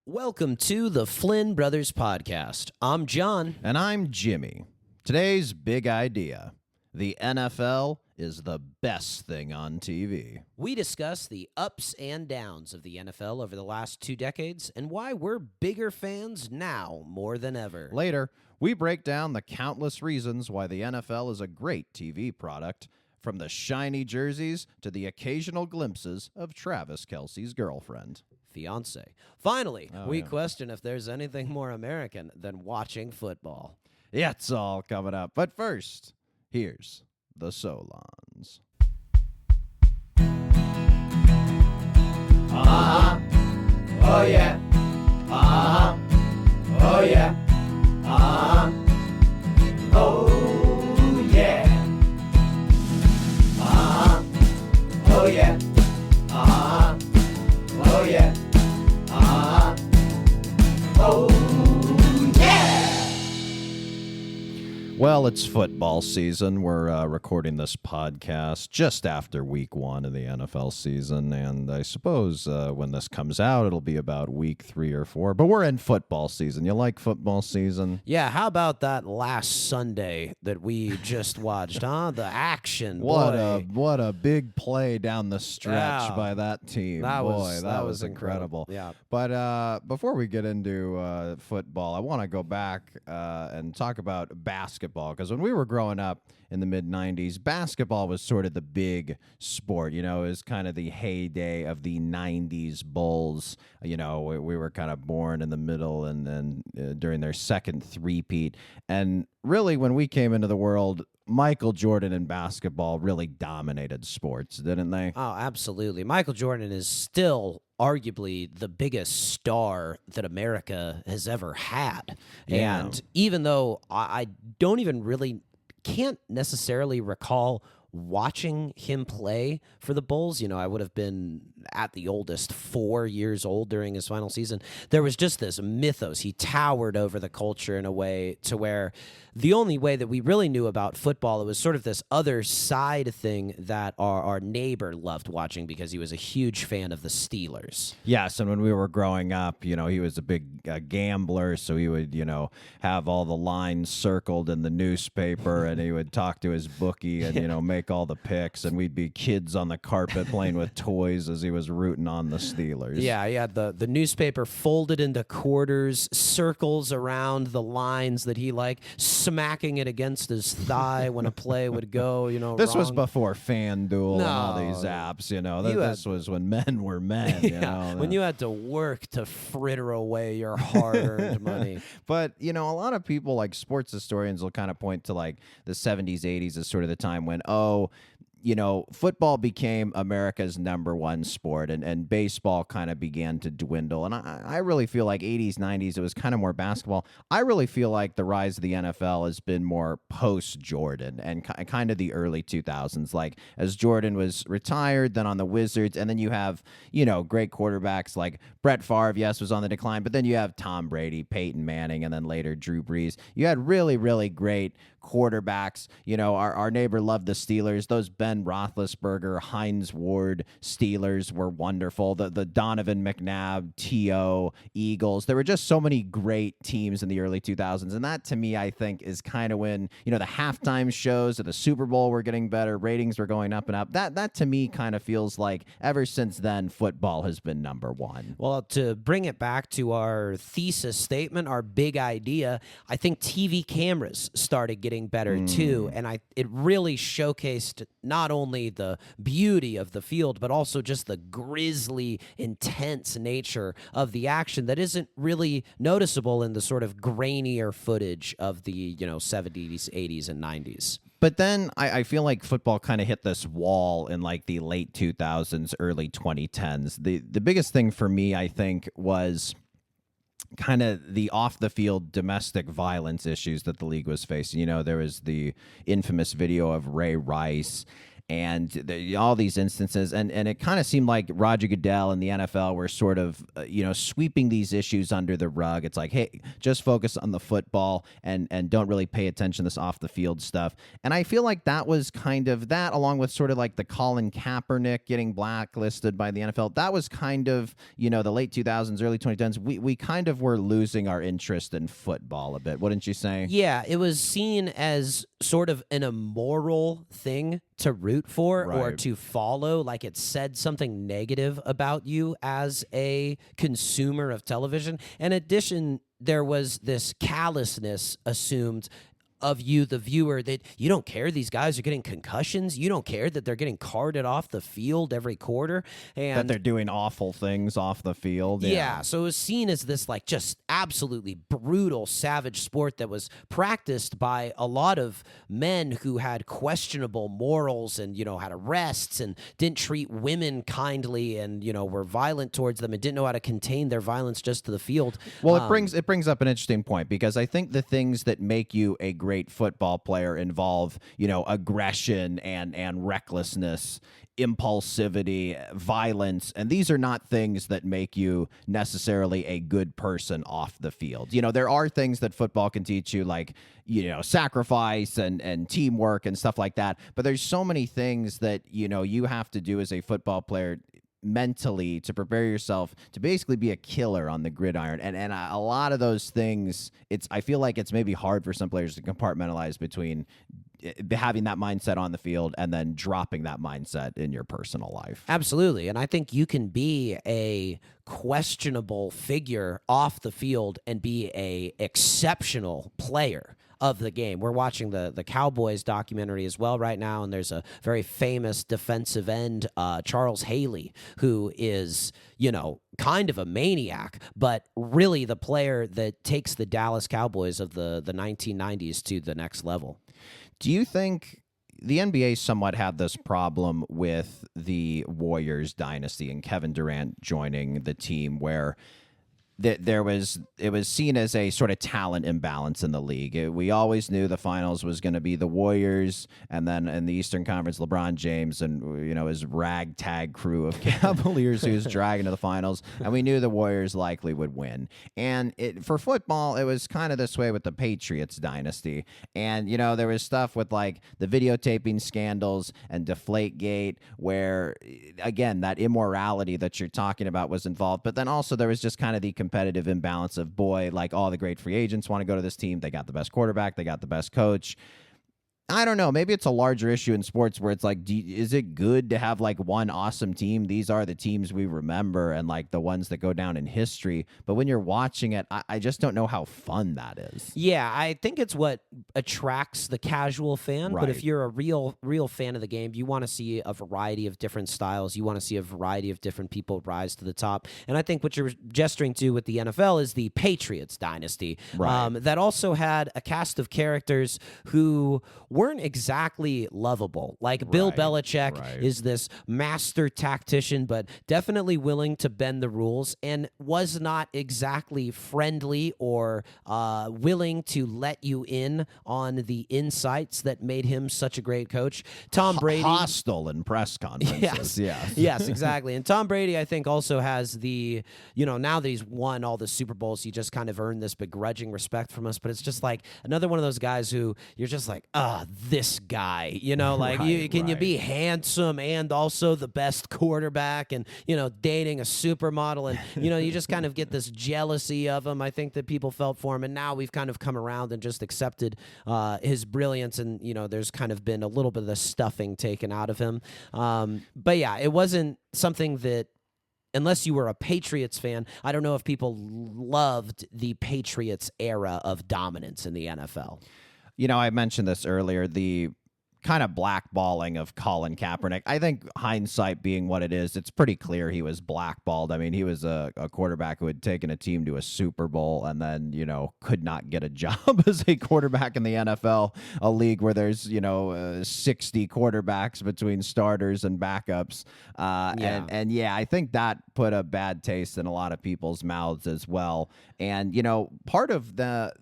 Welcome to the Flynn Brothers podcast. I'm John. And I'm Jimmy. Today's big idea. The NFL is the best thing on TV. We discuss the ups and downs of the NFL over the last 2 decades and why we're bigger fans now more than ever. Later, we break down the countless reasons why the NFL is a great TV product, from the shiny jerseys to the occasional glimpses of Travis Kelce's girlfriend. Fiancée. Finally, we question if there's anything more American than watching football. Yeah, it's all coming up. But first, here's the Solons. Uh-huh. Oh, yeah. Uh-huh. Oh, yeah. Uh-huh. Oh, yeah. Uh-huh. Oh, yeah. Uh-huh. Oh, yeah. Uh-huh. Oh, yeah. Well, it's football season. We're recording this podcast just after week 1 of the NFL season, and I suppose when this comes out, it'll be about week 3 or 4. But we're in football season. You like football season? Yeah, how about that last Sunday that we just watched, huh? The action, What boy. what a big play down the stretch Yeah. by that team. That Boy, was that was incredible. Yeah. But before we get into football, I want to go back and talk about basketball, because when we were growing up in the mid-'90s, basketball was sort of the big sport. You know, it was kind of the heyday of the '90s Bulls. You know, we were kind of born in the middle and then during their second three-peat. And really, when we came into the world, Michael Jordan and basketball really dominated sports, didn't they? Oh, absolutely. Michael Jordan is still arguably the biggest star that America has ever had. Yeah. And even though I don't even really can't necessarily recall watching him play for the Bulls, you know, I would have been at the oldest 4 years old during his final season. There was just this mythos. He towered over the culture in a way to where the only way that we really knew about football, it was sort of this other side thing that our neighbor loved watching because he was a huge fan of the Steelers. Yes, and when we were growing up, you know, he was a big gambler, so he would, you know, have all the lines circled in the newspaper, and he would talk to his bookie and, you know, make all the picks, and we'd be kids on the carpet playing with toys as he was rooting on the Steelers. Yeah, he had the newspaper folded into quarters, circles around the lines that he liked, smacking it against his thigh when a play would go, you know, This was wrong. before FanDuel and all No. these apps, you know. You This was when men were men, you know. when you had to work to fritter away your hard-earned money. But, you know, a lot of people, like sports historians, will kind of point to, like, the 70s, 80s as sort of the time when, you know, football became America's #1 sport, and baseball kind of began to dwindle. And I really feel like 80s, 90s, it was kind of more basketball. I really feel like the rise of the NFL has been more post-Jordan and kind of the early 2000s. Like, as Jordan was retired, then on the Wizards, and then you have, you know, great quarterbacks like Brett Favre, yes, was on the decline, but then you have Tom Brady, Peyton Manning, and then later Drew Brees. You had really, really great quarterbacks. You know, our neighbor loved the Steelers. Those Ben Roethlisberger, Hines Ward Steelers were wonderful. The Donovan McNabb, T.O. Eagles. There were just so many great teams in the early 2000s. And that, to me, I think is kind of when, you know, the halftime shows at the Super Bowl were getting better. Ratings were going up and up. That to me kind of feels like ever since then, football has been #1. Well, to bring it back to our thesis statement, our big idea, I think TV cameras started getting better too, and it really showcased not only the beauty of the field, but also just the grisly, intense nature of the action that isn't really noticeable in the sort of grainier footage of the, you know, 70s, 80s, and 90s. But then I feel like football kind of hit this wall in like the late 2000s, early 2010s. The biggest thing for me, I think, was kind of the off-the-field domestic violence issues that the league was facing. You know, there was the infamous video of Ray Rice, and all these instances, and it kind of seemed like Roger Goodell and the NFL were sort of sweeping these issues under the rug. It's like, hey, just focus on the football and don't really pay attention to this off the field stuff. And I feel like that was kind of that, along with sort of like the Colin Kaepernick getting blacklisted by the NFL. That was kind of the late 2000s, early 2010s. We kind of were losing our interest in football a bit, wouldn't you say? Yeah, it was seen as sort of an immoral thing to root for or Right. to follow, like it said something negative about you as a consumer of television. In addition, there was this callousness assumed of you, the viewer, that you don't care these guys are getting concussions. You don't care that they're getting carted off the field every quarter. And That they're doing awful things off the field. yeah, so it was seen as this like just absolutely brutal, savage sport that was practiced by a lot of men who had questionable morals and, had arrests and didn't treat women kindly and, were violent towards them and didn't know how to contain their violence just to the field. Well, it brings up an interesting point, because I think the things that make you a great football player involve, aggression and recklessness, impulsivity, violence, and these are not things that make you necessarily a good person off the field. There are things that football can teach you, like sacrifice and teamwork and stuff like that, but there's so many things that you have to do as a football player mentally to prepare yourself to basically be a killer on the gridiron, and a lot of those things, I feel like it's maybe hard for some players to compartmentalize between having that mindset on the field and then dropping that mindset in your personal life. Absolutely. And I think you can be a questionable figure off the field and be a exceptional player of the game. We're watching the Cowboys documentary as well right now, and there's a very famous defensive end, Charles Haley, who is, kind of a maniac, but really the player that takes the Dallas Cowboys of the 1990s to the next level. Do you think the NBA somewhat had this problem with the Warriors dynasty and Kevin Durant joining the team, where it was seen as a sort of talent imbalance in the league? We always knew the finals was going to be the Warriors, and then in the Eastern Conference, LeBron James and his ragtag crew of Cavaliers who was dragging to the finals, and we knew the Warriors likely would win. And for football, it was kind of this way with the Patriots dynasty, and there was stuff with like the videotaping scandals and Deflategate, where again that immorality that you're talking about was involved, but then also there was just kind of the competitive imbalance of, like all the great free agents want to go to this team. They got the best quarterback. They got the best coach. I don't know. Maybe it's a larger issue in sports where it's like, is it good to have like one awesome team? These are the teams we remember and like the ones that go down in history. But when you're watching it, I just don't know how fun that is. Yeah, I think it's what attracts the casual fan. But if Right. you're a real fan of the game, you want to see a variety of different styles. You want to see a variety of different people rise to the top. And I think what you're gesturing to with the NFL is the Patriots dynasty. Right. That also had a cast of characters who weren't exactly lovable. Like Bill Right, Belichick right. is this master tactician, but definitely willing to bend the rules, and was not exactly friendly or willing to let you in on the insights that made him such a great coach. Tom Brady. Hostile in press conferences. Yes. Yes, exactly. And Tom Brady, I think, also has the, now that he's won all the Super Bowls, he just kind of earned this begrudging respect from us. But it's just like another one of those guys who you're just like, this guy, like can you be handsome and also the best quarterback and, dating a supermodel, and, you just kind of get this jealousy of him. I think that people felt for him, and now we've kind of come around and just accepted his brilliance, and, there's kind of been a little bit of the stuffing taken out of him. But yeah, it wasn't something that, unless you were a Patriots fan, I don't know if people loved the Patriots era of dominance in the NFL. I mentioned this earlier, the kind of blackballing of Colin Kaepernick. I think hindsight being what it is, it's pretty clear he was blackballed. I mean, he was a quarterback who had taken a team to a Super Bowl and then, could not get a job as a quarterback in the NFL, a league where there's, 60 quarterbacks between starters and backups. And yeah, I think that put a bad taste in a lot of people's mouths as well. And, part of the,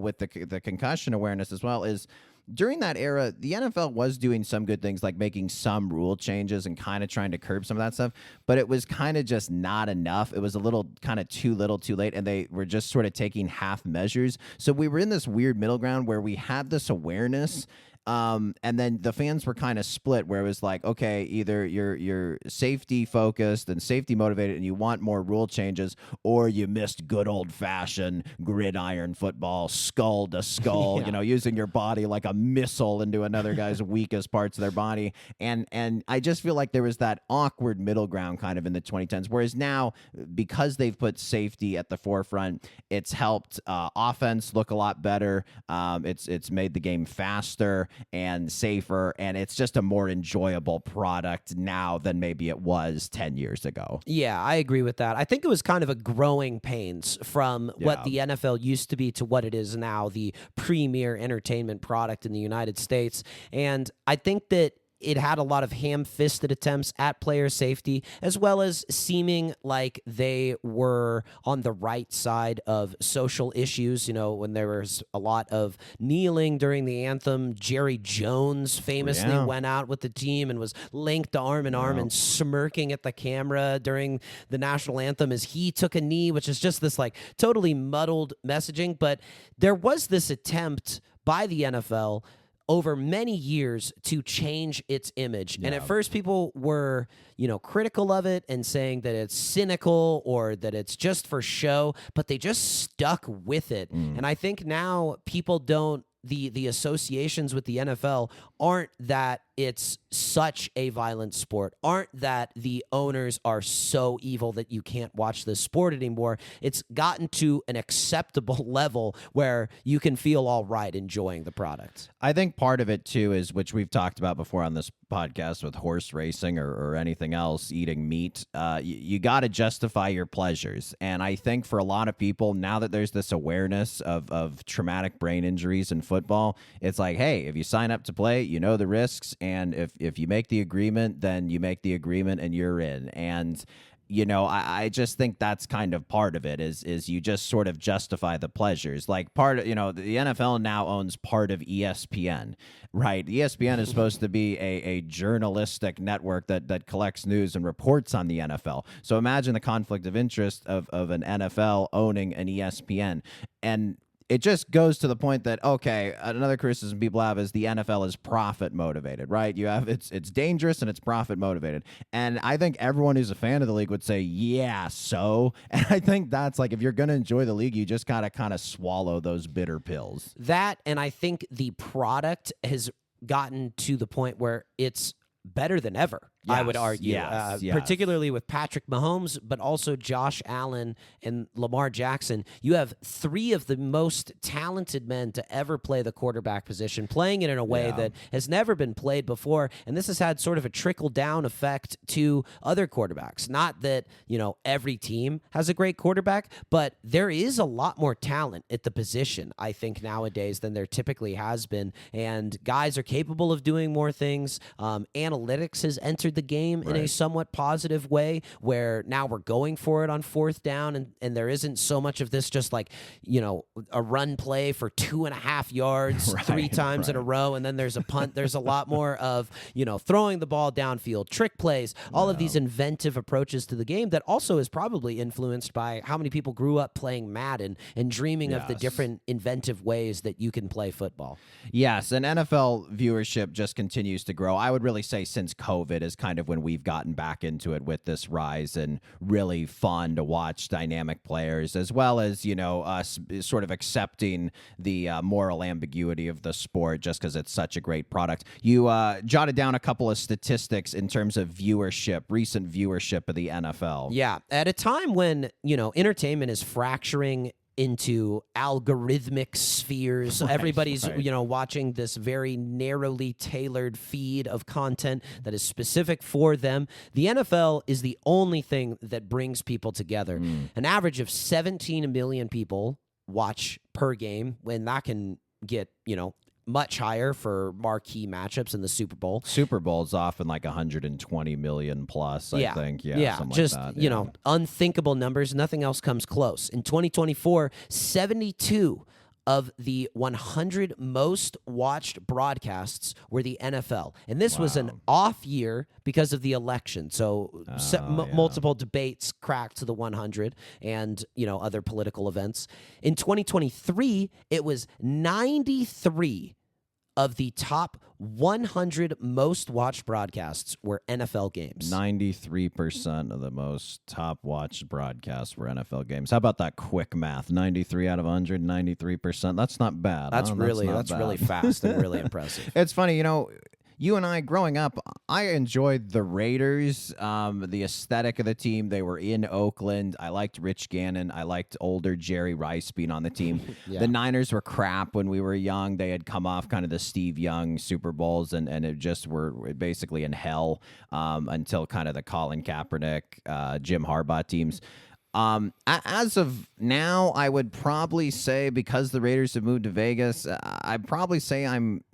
with the concussion awareness as well is, during that era, the NFL was doing some good things, like making some rule changes and kind of trying to curb some of that stuff, but it was kind of just not enough. It was a little kind of too little, too late, and they were just sort of taking half measures. So we were in this weird middle ground where we had this awareness. And then the fans were kind of split, where it was like, okay, either you're safety focused and safety motivated and you want more rule changes, or you missed good old fashioned gridiron football, skull to skull, using your body like a missile into another guy's weakest parts of their body. And I just feel like there was that awkward middle ground kind of in the 2010s, whereas now, because they've put safety at the forefront, it's helped offense look a lot better. It's made the game faster and safer, and it's just a more enjoyable product now than maybe it was 10 years ago. Yeah, I agree with that. I think it was kind of a growing pains from what the NFL used to be to what it is now, the premier entertainment product in the United States. And I think that it had a lot of ham-fisted attempts at player safety, as well as seeming like they were on the right side of social issues. When there was a lot of kneeling during the anthem, Jerry Jones famously went out with the team and was linked arm in arm and smirking at the camera during the national anthem as he took a knee, which is just this like totally muddled messaging. But there was this attempt by the NFL over many years to change its image. And at first people were, critical of it and saying that it's cynical or that it's just for show, but they just stuck with it. And I think now people don't, the associations with the NFL aren't that it's such a violent sport, aren't that the owners are so evil that you can't watch this sport anymore. It's gotten to an acceptable level where you can feel all right enjoying the product. I think part of it, too, is, which we've talked about before on this podcast with horse racing or anything else, eating meat, you got to justify your pleasures. And I think for a lot of people, now that there's this awareness of traumatic brain injuries in football, it's like, hey, if you sign up to play, you know the risks. And if you make the agreement, then you make the agreement and you're in. And I just think that's kind of part of it is you just sort of justify the pleasures. Like the NFL now owns part of ESPN, right? ESPN is supposed to be a journalistic network that collects news and reports on the NFL. So imagine the conflict of interest of an NFL owning an ESPN. And it just goes to the point that, okay, another criticism people have is the NFL is profit motivated, right? You have it's dangerous and it's profit motivated. And I think everyone who's a fan of the league would say, yeah, so. And I think that's like, if you're going to enjoy the league, you just got to kind of swallow those bitter pills. That, and I think the product has gotten to the point where it's better than ever. I would argue, particularly with Patrick Mahomes, but also Josh Allen and Lamar Jackson. You have three of the most talented men to ever play the quarterback position, playing it in a way that has never been played before. And this has had sort of a trickle-down effect to other quarterbacks. Not that, every team has a great quarterback, but there is a lot more talent at the position, I think, nowadays than there typically has been. And guys are capable of doing more things. Analytics has entered the game in a somewhat positive way, where now we're going for it on fourth down, and there isn't so much of this just like, a run play for 2.5 yards three times in a row, and then there's a punt. There's a lot more of, throwing the ball downfield, trick plays, all of these inventive approaches to the game that also is probably influenced by how many people grew up playing Madden and dreaming of the different inventive ways that you can play football. Yes, and NFL viewership just continues to grow. I would really say since COVID is kind of when we've gotten back into it with this rise, and really fun to watch dynamic players, as well as, us sort of accepting the moral ambiguity of the sport just because it's such a great product. You jotted down a couple of statistics in terms of viewership, recent viewership of the NFL. Yeah, at a time when, entertainment is fracturing into algorithmic spheres. Everybody's, watching this very narrowly tailored feed of content that is specific for them. The NFL is the only thing that brings people together. An average of 17 million people watch per game, when that can get, much higher for marquee matchups in the Super Bowl. Super Bowl's often like 120 million plus, I think. Yeah, just, like that. Unthinkable numbers. Nothing else comes close. In 2024, 72 of the 100 most watched broadcasts were the NFL. And this was an off year because of the election. So multiple debates cracked to the 100 and, other political events. In 2023, it was 93 of the top 100 most watched broadcasts were NFL games. 93% of the most top watched broadcasts were NFL games. How about that quick math? 93 out of 100, 93%. That's not bad. That's really fast and really impressive. It's funny, you and I, growing up, I enjoyed the Raiders, the aesthetic of the team. They were in Oakland. I liked Rich Gannon. I liked older Jerry Rice being on the team. Yeah. The Niners were crap when we were young. They had come off kind of the Steve Young Super Bowls, and it just were basically in hell until kind of the Colin Kaepernick, Jim Harbaugh teams. As of now, I would probably say, because the Raiders have moved to Vegas, I'd probably say I'm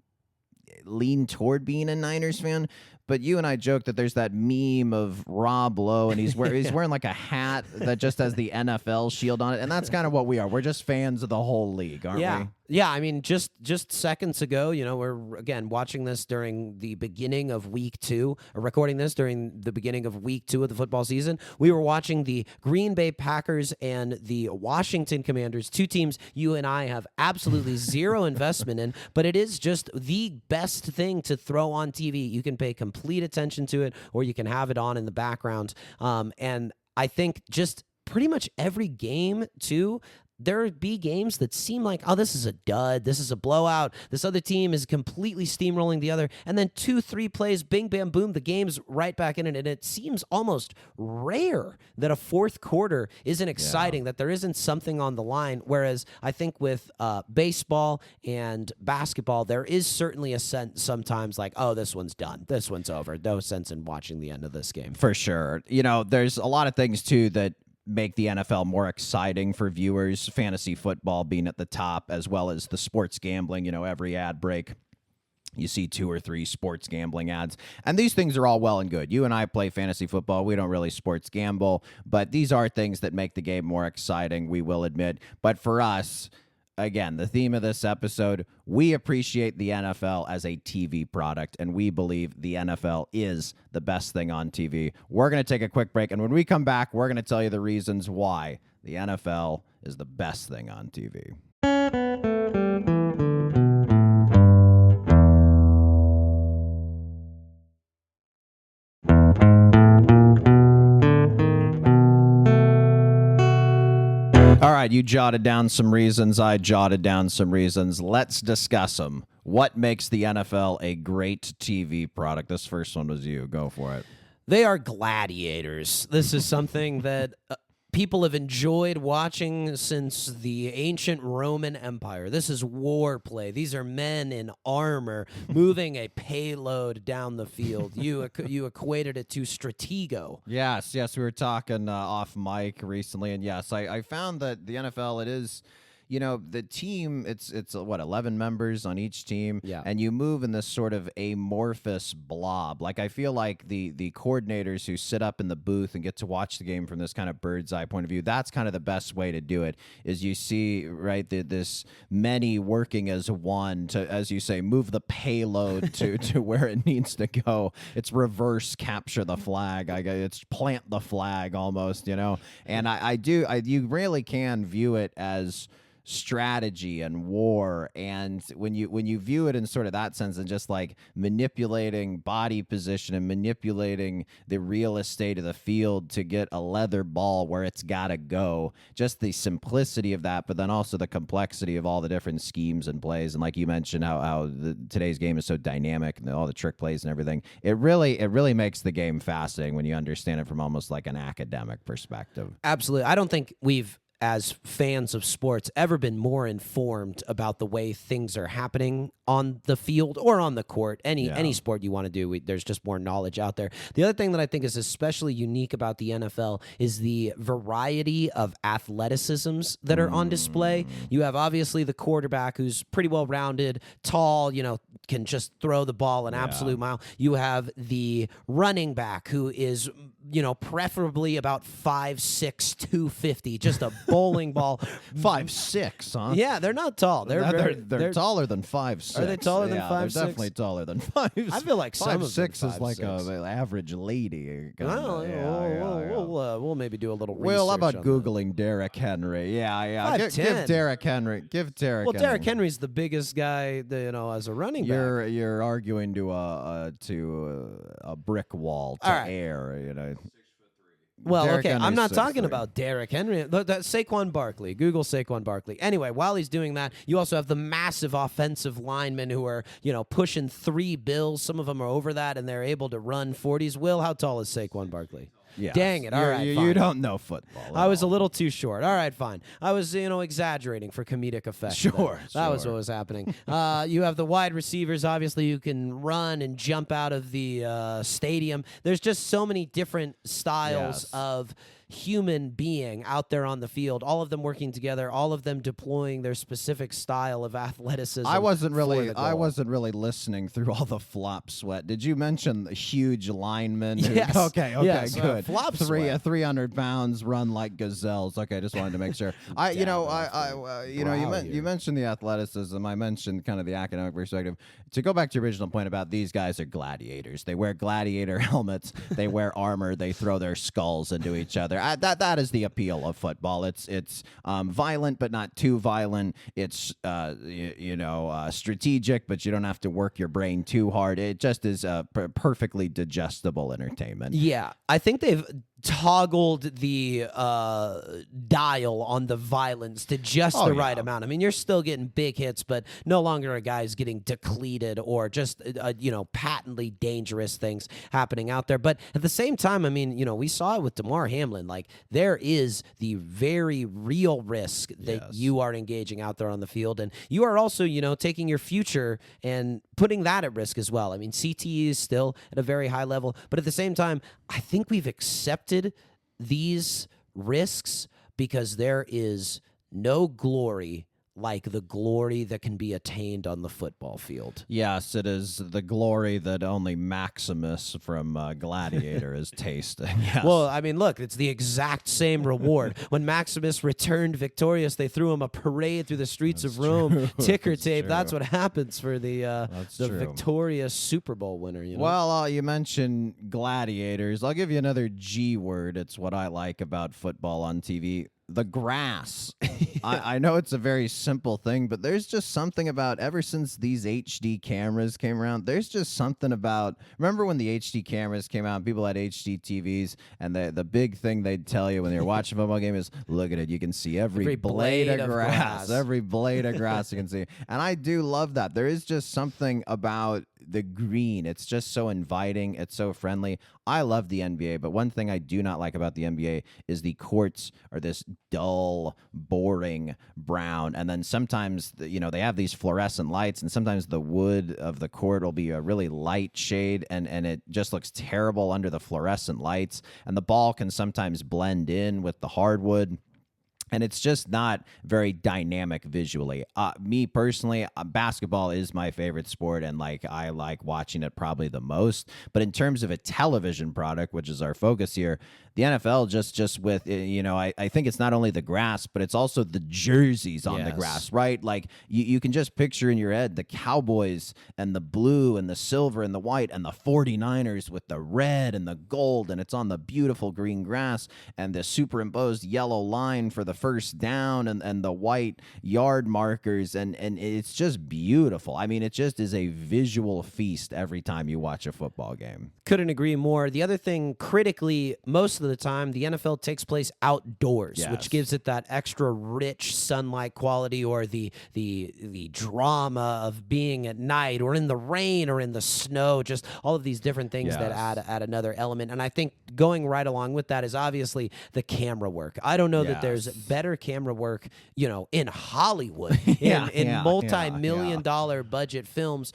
lean toward being a Niners fan. But you and I joke that there's that meme of Rob Lowe, and he's wearing like a hat that just has the NFL shield on it, and that's kind of what we are. We're just fans of the whole league, aren't we? Yeah, I mean, just seconds ago, we're, again, watching this during the beginning of week 2, or recording this during the beginning of week 2 of the football season. We were watching the Green Bay Packers and the Washington Commanders, 2 teams you and I have absolutely zero investment in, but it is just the best thing to throw on TV. You can pay complete attention to it, or you can have it on in the background. And I think just pretty much every game, too, there would be games that seem like, oh, this is a dud, this is a blowout, this other team is completely steamrolling the other, and then 2-3 plays, bing, bam, boom, the game's right back in it, and it seems almost rare that a fourth quarter isn't exciting, that there isn't something on the line, whereas I think with baseball and basketball, there is certainly a sense sometimes like, oh, this one's done, this one's over, no sense in watching the end of this game. For sure. There's a lot of things, too, that make the NFL more exciting for viewers, fantasy football being at the top, as well as the sports gambling. Every ad break, you see 2 or 3 sports gambling ads. And these things are all well and good. You and I play fantasy football. We don't really sports gamble, but these are things that make the game more exciting, we will admit. But for us, again, the theme of this episode, we appreciate the NFL as a TV product, and we believe the NFL is the best thing on TV. We're going to take a quick break, and when we come back, we're going to tell you the reasons why the NFL is the best thing on TV. All right, you jotted down some reasons. I jotted down some reasons. Let's discuss them. What makes the NFL a great TV product? This first one was you. Go for it. They are gladiators. This is something that people have enjoyed watching since the ancient Roman Empire. This is war play. These are men in armor moving a payload down the field. You equated it to stratego. Yes. We were talking off mic recently, and yes, I found that the NFL, it is, the team, it's 11 members on each team, and you move in this sort of amorphous blob. Like, I feel like the coordinators who sit up in the booth and get to watch the game from this kind of bird's eye point of view, that's kind of the best way to do it, is you see, right, this many working as one to, as you say, move the payload to where it needs to go. It's reverse capture the flag. It's plant the flag almost, and you really can view it as strategy and war, and when you view it in sort of that sense, and just like manipulating body position and manipulating the real estate of the field to get a leather ball where it's got to go, just the simplicity of that, but then also the complexity of all the different schemes and plays, and like you mentioned, how today's game is so dynamic and all the trick plays and everything. It really makes the game fascinating when you understand it from almost like an academic perspective. Absolutely. I don't think we've, as fans of sports, ever been more informed about the way things are happening on the field or on the court. Any sport you want to do, there's just more knowledge out there. The other thing that I think is especially unique about the NFL is the variety of athleticisms that are on display. You have obviously the quarterback, who's pretty well rounded, tall, can just throw the ball an absolute mile. You have the running back, who is, preferably about 5'6", 250, just a bowling ball. 5'6", huh? Yeah, they're not tall. They're taller than 5'6". Are they taller than 5'6"? They're definitely taller than 5'6". I feel like some of them 5'6" is like 5'6". an average lady. Well, we'll maybe do a little research. Well, how about on Googling Derrick Henry? Yeah. Give Derrick Henry. Well, Derrick Henry's the biggest guy, as a running back. You're arguing to a brick wall to air. Well, Derrick okay, I'm Henry's not 6'3". talking about Derrick Henry. Look, that's Saquon Barkley. Google Saquon Barkley. Anyway, while he's doing that, you also have the massive offensive linemen who are, pushing 3 bills. Some of them are over that, and they're able to run 40s. Will, how tall is Saquon Barkley? Yeah. Dang it. All right, You fine. don't know football. I was a little too short. All right, fine. I was, exaggerating for comedic effect. Sure. That was what was happening. You have the wide receivers, obviously, who can run and jump out of the stadium. There's just so many different styles of human being out there on the field, all of them working together, all of them deploying their specific style of athleticism. I wasn't really listening through all the flop sweat. Did you mention the huge linemen? Yes. Okay, Yes, good. flop sweat. 300 pounds, run like gazelles. Okay, just wanted to make sure. You mentioned the athleticism. I mentioned kind of the academic perspective. To go back to your original point about these guys are gladiators. They wear gladiator helmets. They wear armor. They throw their skulls into each other. That is the appeal of football. It's violent, but not too violent. It's strategic, but you don't have to work your brain too hard. It just is perfectly digestible entertainment. Yeah, I think they've toggled the dial on the violence to just the right amount. I mean, you're still getting big hits, but no longer are guys getting depleted or just patently dangerous things happening out there. But at the same time, I mean, we saw it with DeMar Hamlin. Like, there is the very real risk that you are engaging out there on the field, and you are also taking your future and putting that at risk as well. I mean, CTE is still at a very high level, but at the same time, I think we've accepted these risks because there is no glory like the glory that can be attained on the football field. Yes, it is the glory that only Maximus from Gladiator is tasting. Yes. Well, I mean, look, it's the exact same reward. When Maximus returned victorious, they threw him a parade through the streets of Rome. Ticker tape. That's what happens for the victorious Super Bowl winner. Well, you mentioned gladiators. I'll give you another G word. It's what I like about football on TV. The grass. I know it's a very simple thing, but there's just something about, ever since these HD cameras came around, there's just something about, remember when the HD cameras came out and people had HD TVs, and the big thing they'd tell you when they were watching a football game is, look at it, you can see every blade of grass. Every blade of grass you can see. And I do love that. There is just something about the green. It's just so inviting. It's so friendly. I love the NBA, but one thing I do not like about the NBA is the courts are this dull, boring brown, and then sometimes they have these fluorescent lights, and sometimes the wood of the court will be a really light shade, and it just looks terrible under the fluorescent lights, and the ball can sometimes blend in with the hardwood. And it's just not very dynamic visually. Me personally, basketball is my favorite sport, and I like watching it probably the most. But in terms of a television product, which is our focus here, the NFL just with I think it's not only the grass, but it's also the jerseys on the grass, right? Like you can just picture in your head the Cowboys and the blue and the silver and the white, and the 49ers with the red and the gold, and it's on the beautiful green grass, and the superimposed yellow line for the first down, and the white yard markers, and it's just beautiful. I mean, it just is a visual feast every time you watch a football game. Couldn't agree more. The other thing, critically, most of the time, the NFL takes place outdoors, which gives it that extra rich sunlight quality, or the drama of being at night or in the rain or in the snow, just all of these different things that add another element. And I think going right along with that is obviously the camera work. I don't know that there's better camera work, in Hollywood, in multi-million-dollar budget films.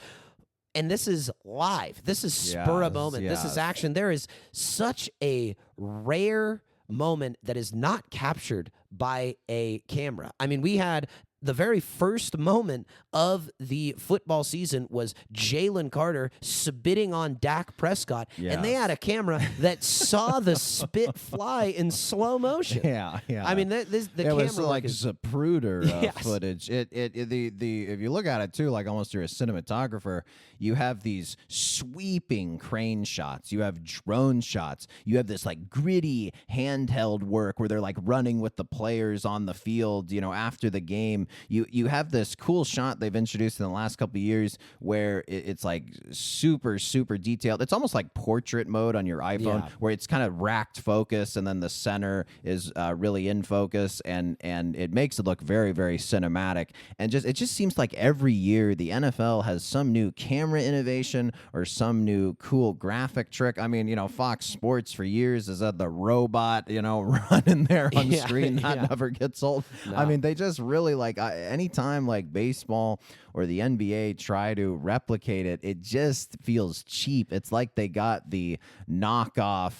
And this is live. This is spur of moment. This is action. There is such a rare moment that is not captured by a camera. I mean, we had the very first moment of the football season was Jalen Carter spitting on Dak Prescott, and they had a camera that saw the spit fly in slow motion. Yeah. I mean, the It camera was like is Zapruder Yes. footage. If you look at it too, like almost you're a cinematographer, you have these sweeping crane shots, you have drone shots, you have this like gritty handheld work where they're like running with the players on the field, after the game. You have this cool shot they've introduced in the last couple of years where it's like super, super detailed. It's almost like portrait mode on your iPhone, where it's kind of racked focus and then the center is really in focus, and it makes it look very, very cinematic. And it just seems like every year the NFL has some new camera innovation or some new cool graphic trick. I mean, Fox Sports for years has had the robot, running there on screen. That never gets old. No. I mean, they just really anytime like baseball or the NBA try to replicate it, it just feels cheap. It's like they got the knockoff,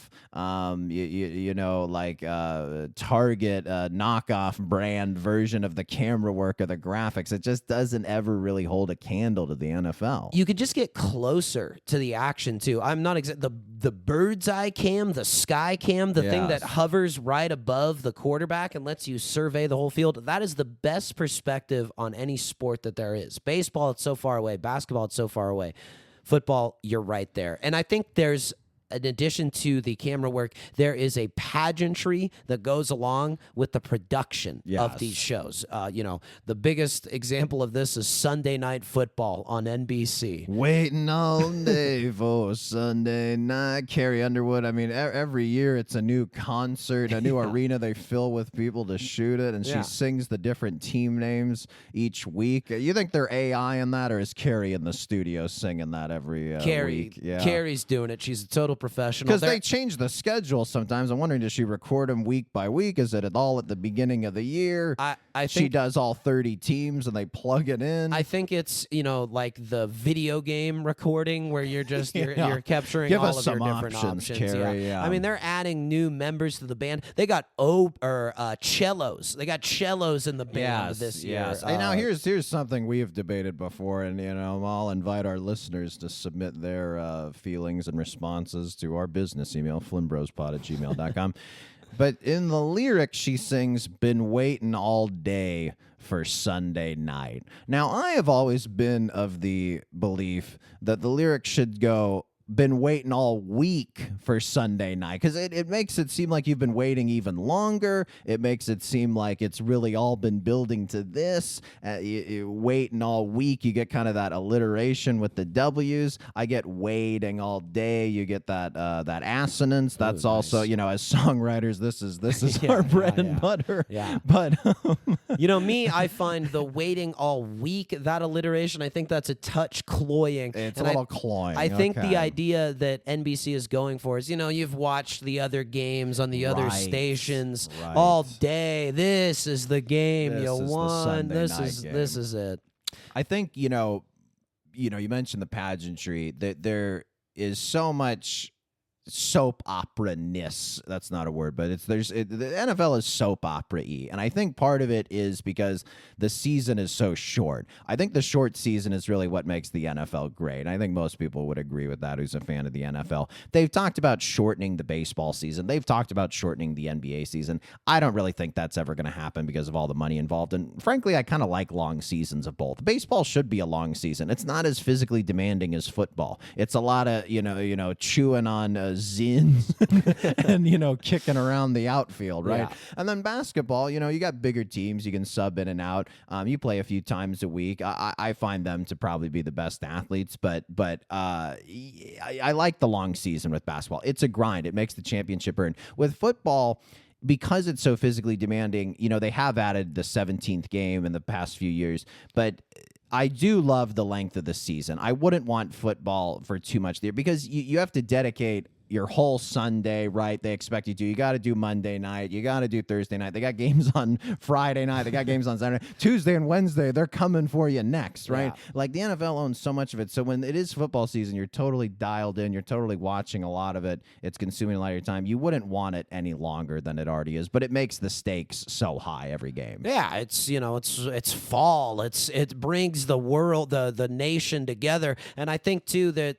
Target knockoff brand version of the camera work or the graphics. It just doesn't ever really hold a candle to the NFL. You could just get closer to the action too. I'm not the bird's eye cam, the sky cam, the thing that hovers right above the quarterback and lets you survey the whole field. That is the best perspective on any sport that there is. Baseball, it's so far away. Basketball, it's so far away. Football, you're right there. And I think there's, in addition to the camera work, there is a pageantry that goes along with the production of these shows. The biggest example of this is Sunday Night Football on NBC. Waiting all day for Sunday night. Carrie Underwood. I mean, every year it's a new concert, a new arena they fill with people to shoot it, and she sings the different team names each week. You think they're AI in that, or is Carrie in the studio singing that every week? Yeah. Carrie's doing it. She's a total professional. Because they change the schedule sometimes. I'm wondering, does she record them week by week? Is it all at the beginning of the year? I think she does all 30 teams and they plug it in. I think it's, like the video game recording where you're just you're capturing Give all us of your some different options. Carrie, yeah. I mean, they're adding new members to the band. They got cellos. They got cellos in the band this year. Yes. Hey, now here's something we have debated before, and I'll invite our listeners to submit their feelings and responses to our business email, flynnbrospod@gmail.com. But in the lyrics, she sings, "Been waiting all day for Sunday night." Now, I have always been of the belief that the lyrics should go, "Been waiting all week for Sunday night," because it makes it seem like you've been waiting even longer. It makes it seem like it's really all been building to this. You waiting all week, you get kind of that alliteration with the W's. I get waiting all day. You get that assonance. That's also, as songwriters, this is our bread and butter. Yeah. But me, I find the waiting all week, that alliteration, I think that's a touch cloying. It's a little cloying. I think the idea that NBC is going for is, you've watched the other games on the other stations all day. This is the game you won. This is it. I think you mentioned the pageantry, that there is so much soap opera-ness. That's not a word, but the NFL is soap opera-y, and I think part of it is because the season is so short. I think the short season is really what makes the NFL great. I think most people would agree with that who's a fan of the NFL. They've talked about shortening the baseball season. They've talked about shortening the NBA season. I don't really think that's ever going to happen because of all the money involved, and frankly, I kind of like long seasons of both. Baseball should be a long season. It's not as physically demanding as football. It's a lot of chewing on zins and kicking around the outfield, right? Yeah. And then basketball, you got bigger teams, you can sub in and out. You play a few times a week. I find them to probably be the best athletes, but I like the long season with basketball. It's a grind. It makes the championship earn. With football, because it's so physically demanding, they have added the 17th game in the past few years, but I do love the length of the season. I wouldn't want football for too much there because you have to dedicate your whole Sunday, right? They expect you to. You got to do Monday night. You got to do Thursday night. They got games on Friday night. They got games on Saturday. Tuesday and Wednesday, they're coming for you next, right? Yeah. Like the NFL owns so much of it. So when it is football season, you're totally dialed in. You're totally watching a lot of it. It's consuming a lot of your time. You wouldn't want it any longer than it already is, but it makes the stakes so high every game. Yeah, it's fall. It brings the world, the nation together, and I think too that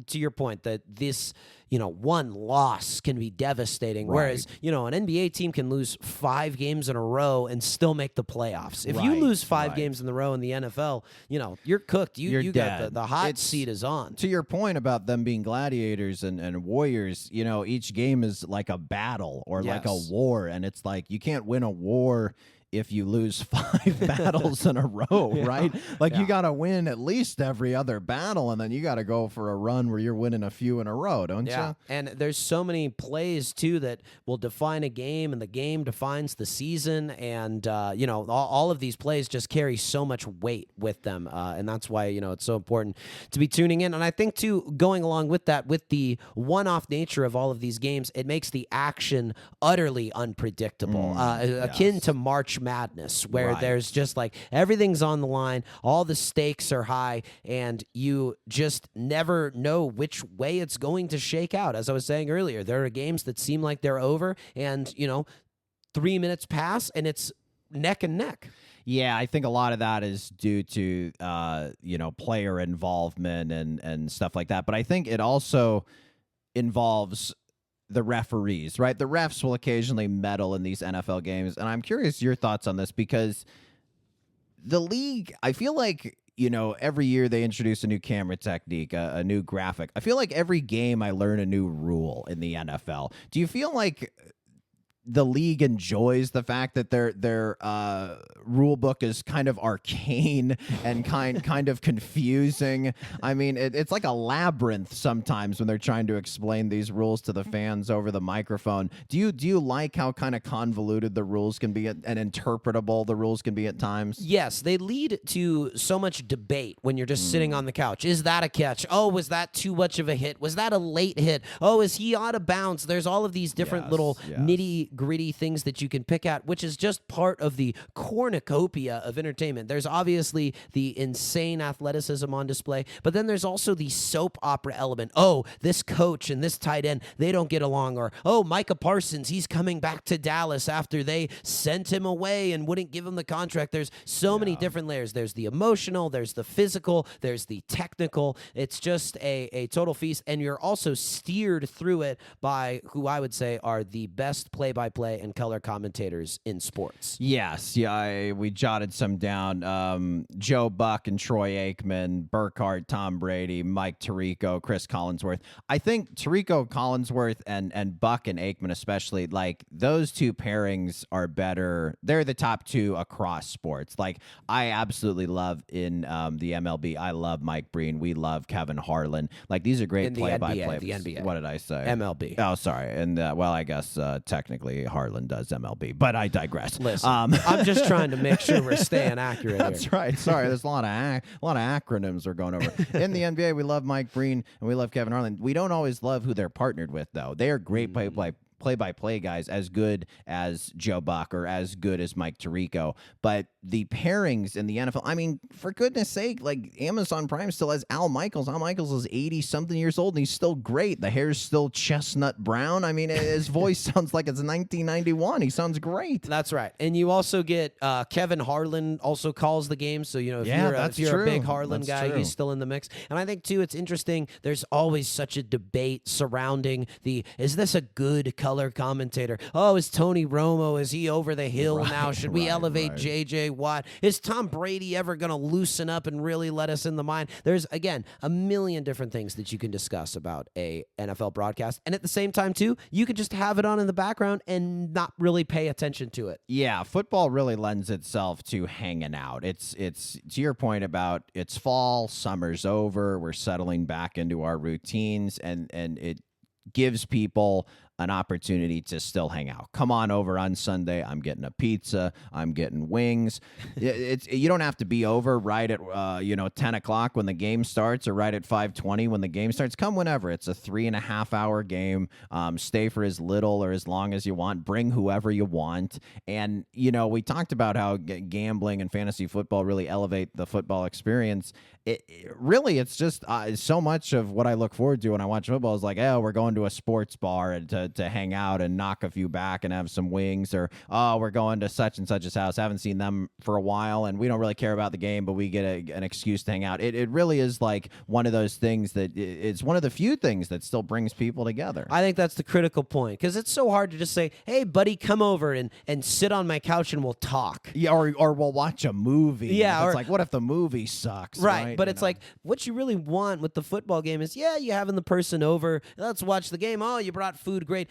to your point that this one loss can be devastating, Right. whereas an NBA team can lose 5 games in a row and still make the playoffs. If you Right, lose 5 right. games in a row in the NFL, you're cooked. You're you got dead. the hot It's- seat is on. To your point about them being gladiators and warriors, each game is like a battle or like a Yes. war. And it's like you can't win a war if you lose 5 battles in a row, right? Like you got to win at least every other battle, and then you got to go for a run where you're winning a few in a row, don't you? And there's so many plays too that will define a game, and the game defines the season. And all of these plays just carry so much weight with them, and that's why it's so important to be tuning in. And I think too, going along with that, with the one-off nature of all of these games, it makes the action utterly unpredictable, akin to March Madness, where Right. there's just like everything's on the line, all the stakes are high, and you just never know which way it's going to shake out. As I was saying earlier, there are games that seem like they're over, and 3 minutes pass and it's neck and neck. Yeah, I think a lot of that is due to player involvement and stuff like that. But I think it also involves the referees, right? The refs will occasionally meddle in these NFL games, and I'm curious your thoughts on this because the league, I feel like every year they introduce a new camera technique, a new graphic. I feel like every game I learn a new rule in the NFL. Do you feel like the league enjoys the fact that their rule book is kind of arcane and kind of confusing? I mean, it's like a labyrinth sometimes when they're trying to explain these rules to the fans over the microphone. Do you like how kind of convoluted the rules can be and interpretable the rules can be at times? Yes, they lead to so much debate when you're just sitting on the couch. Is that a catch? Oh, was that too much of a hit? Was that a late hit? Oh, is he out of bounds? There's all of these different Yes, little yes. nitty-gritty things that you can pick at, which is just part of the cornucopia of entertainment. There's obviously the insane athleticism on display, but then there's also the soap opera element. Oh, this coach and this tight end, they don't get along. Or, oh, Micah Parsons, he's coming back to Dallas after they sent him away and wouldn't give him the contract. There's so many different layers. There's the emotional, there's the physical, there's the technical. It's just a total feast, and you're also steered through it by who I would say are the best play-by-play and color commentators in sports. Yes, we jotted some down. Joe Buck and Troy Aikman, Burkhardt, Tom Brady, Mike Tirico, Chris Collinsworth. I think Tirico, Collinsworth, and Buck and Aikman especially, like those two pairings are better. They're the top two across sports. Like I absolutely love in the MLB. I love Mike Breen. We love Kevin Harlan. Like these are great In the play-by-play. NBA, the NBA. What did I say? MLB. Oh, sorry. And well, I guess technically Harlan does MLB, but I digress. Listen, I'm just trying to make sure we're staying accurate That's here. right. Sorry, there's a lot of acronyms we're going over. In the NBA, we love Mike Breen and we love Kevin Harlan. We don't always love who they're partnered with, though. They are great play-by-play guys, as good as Joe Buck or as good as Mike Tirico. But the pairings in the NFL, I mean, for goodness sake, like Amazon Prime still has Al Michaels. Al Michaels is 80-something years old, and he's still great. The hair's still chestnut brown. I mean, his voice sounds like it's 1991. He sounds great. That's right. And you also get Kevin Harlan also calls the game. So, if that's you're true. a big Harlan That's guy, true. he's still in the mix. And I think, too, it's interesting. There's always such a debate surrounding is this a good color commentator? Oh, is Tony Romo, is he over the hill now? Should we elevate right. J.J. Watt? Is Tom Brady ever going to loosen up and really let us in the mind? There's, again, a million different things that you can discuss about a NFL broadcast. And at the same time, too, you could just have it on in the background and not really pay attention to it. Yeah, football really lends itself to hanging out. It's to your point about it's fall, summer's over, we're settling back into our routines, and it gives people an opportunity to still hang out. Come on over on Sunday. I'm getting a pizza. I'm getting wings. You don't have to be over right at 10 o'clock when the game starts, or right at 5:20 when the game starts. Come whenever. It's a 3.5-hour game. Stay for as little or as long as you want. Bring whoever you want. And we talked about how gambling and fantasy football really elevate the football experience. It's just so much of what I look forward to when I watch football is like, oh, we're going to a sports bar and to hang out and knock a few back and have some wings, or oh, we're going to such and such's house. Haven't seen them for a while, and we don't really care about the game, but we get an excuse to hang out. It really is like one of those things that it's one of the few things that still brings people together. I think that's the critical point, because it's so hard to just say, hey, buddy, come over and sit on my couch and we'll talk. Yeah, or we'll watch a movie. Yeah, it's like, what if the movie sucks? Right, but it's like, what you really want with the football game is, you having the person over, let's watch the game. Oh, you brought food, great.